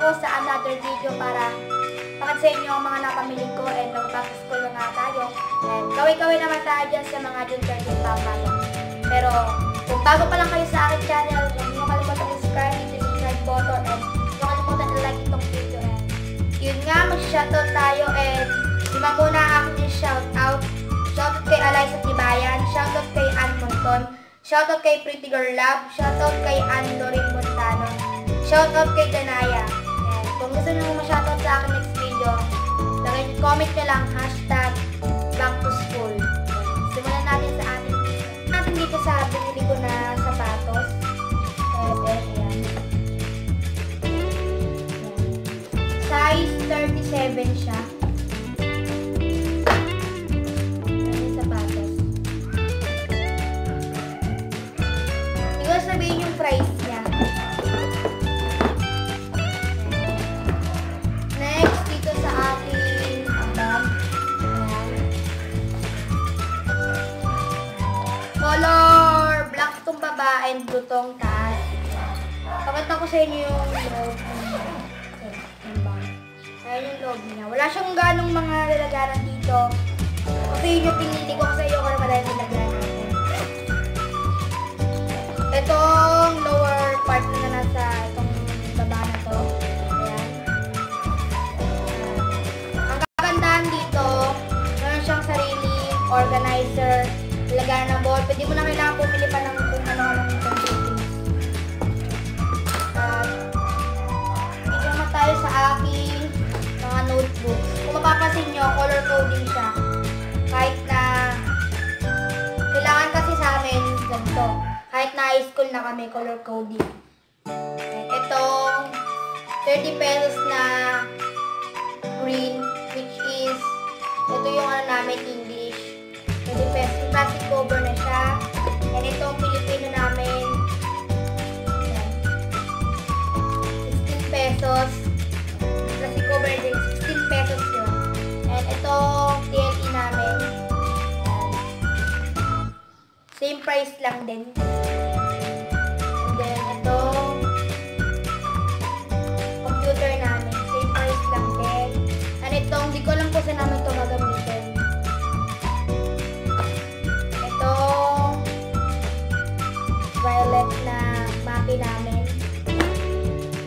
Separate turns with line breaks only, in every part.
ako sa another video para pakit sa inyo ang mga napamili ko and mag-back-to-school na nga tayo. And kaway-kaway naman tayo dyan sa mga June 13 papasok. Pero kung bago pa lang kayo sa aking channel, huwag niyo kalimutan subscribe, hit the subscribe button, and huwag niyo kalimutan i-like itong video. And yun nga, mag-shoutout tayo and lima muna aking i-shoutout. Shoutout kay Eliza Tibayan, shoutout kay Ann Monton, shoutout kay Pretty Girl Love, shoutout kay Ann Lorin Montano, shoutout kay Danaya. And kung gusto niyo ma-shoutout sa akin next video, comment nyo lang hashtag back to school. Simulan natin sa ating dito sa binili ko na sapatos. Ayan. Size 37 siya. Ayan yung sapatos. Hindi ko sabihin yung price niya. Next, dito sa ating bag. Color black tong baba and blue tong taas. Pakita ko sa inyo yung loob niya. Ayan yung loob niya. Wala siyang ganong mga lalagaran dito. Kasi yun yung pinili ko kasi ayoko na madami lalagaran natin. Itong lower part na nasa itong baba na to. Ayan. Ang kagandahan dito, meron siyang sarili organizer. Lagyan ng ball. Pwede mo na kailangan pumili pa ng kung ano-anong settings. Dito naman tayo sa aking mga notebooks. Kung mapapansin nyo, color coding siya. Kahit na kailangan kasi sa amin ganito. Kahit na high school na kami, color coding. Itong 30 pesos na green, which is ito yung ano namin, English. 20 pesos. Plastic cover na siya. And itong Pilipino namin, 16 pesos. Plastic cover din, 16 pesos yun. And itong TLE namin, same price lang din. And then itong computer namin, same price lang din. And itong, di ko alam kung saan namin ito magamitin. Violet na maki namin.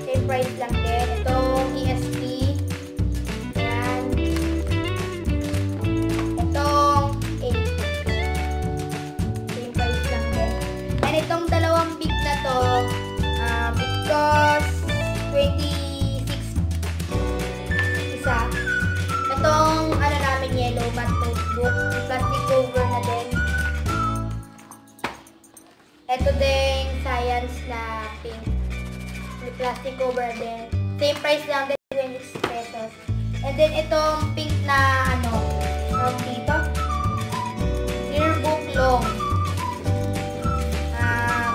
Same price lang din. Itong ESP. Ayan. Itong 8. Same price lang din. And itong dalawang big na to, it costs 26 isa. Itong ano namin, yellow matte notebook. Plastic cover na din. Ito din, science na pink. May plastic cover din. Same price lang din, 26 pesos. And then, itong pink na, ano, dito. Yearbook long.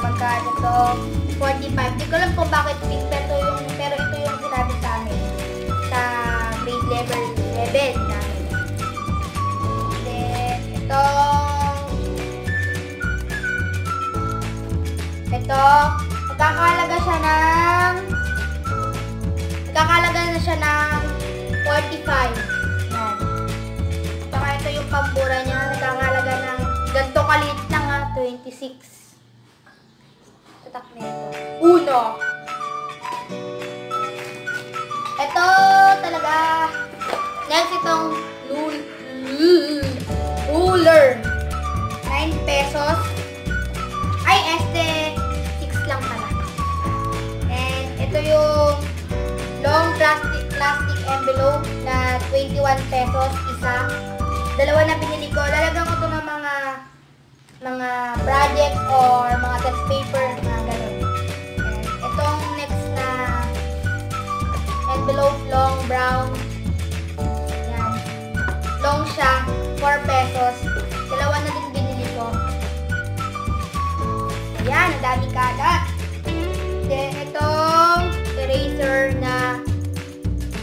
Magkano to? 45. Di ko alam kung bakit pink, pero ito yung sinabi sa amin. Sa grade level namin. Then, ito, nagkakalaga na siya ng 45. Yan. Saka ito yung pambura niya, nagkakalaga ng ganito kalit lang 26. Tatak na ito. Uno. Ito talaga. Next itong ruler. 9 pesos. Ay, lang pala. And ito yung long plastic envelope na 21 pesos isa. Dalawa na pinili ko. Lalagyan ko ito ng mga projects or mga test paper na gano'n. And itong next na envelope, long brown. Yan. Long siya, 4 pesos. Dalawa na din binili ko. Ayan, ang dami kalat. Then, itong eraser na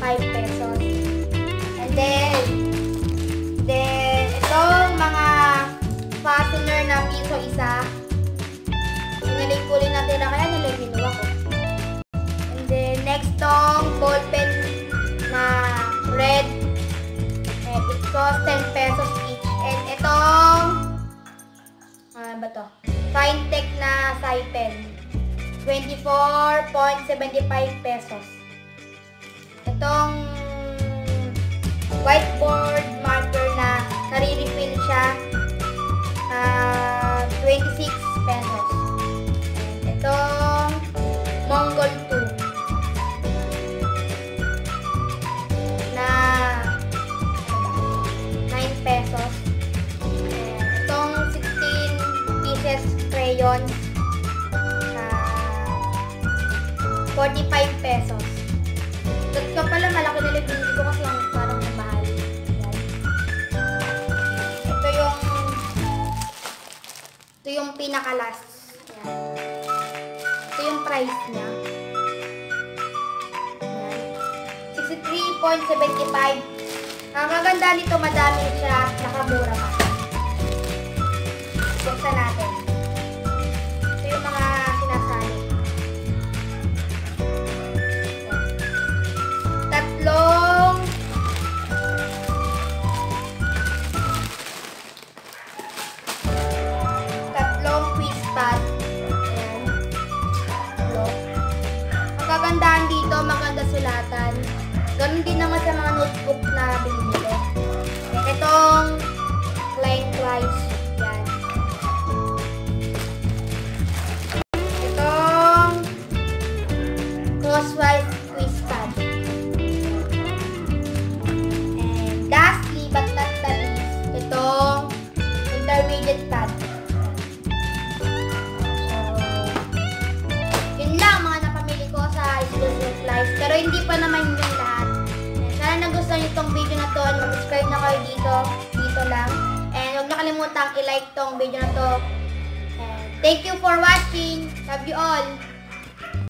5 pesos. And then, itong mga fastener na piso isa. Pinalik ko rin natin na kaya nilagyan ko. And then, next tong ball 24.75 pesos. Itong whiteboard marker na nare-refill siya, 26 pesos. Itong Mongol 2 na 9 pesos. Itong 16 pieces crayon na 45 pesos. Ito pala, malaki na lang binili ko kasi yung parang mahal. Ito yung pinaka-last. Ito yung price niya. 63.75. Ang maganda nito, madami siya, nakamura pa. Buksan natin. Ito yung mga sinasali. Tatlong quiz pad. Ayan. Ang kagandahan dito, maganda sulatan. Ganun din naman sa mga notebook na binili ko. Itong Klein Klein. Yan. Itong Crosswise quiz pad. And lastly, but not the least, itong intermediate pad. Yun lang mga napamili ko sa school supplies. Pero hindi pa naman yung lahat. Sana nagustuhan nyo itong video na to. Mag-subscribe na kayo dito lang. And huwag nakalimutang i-like tong video na to. And thank you for watching. Love you all.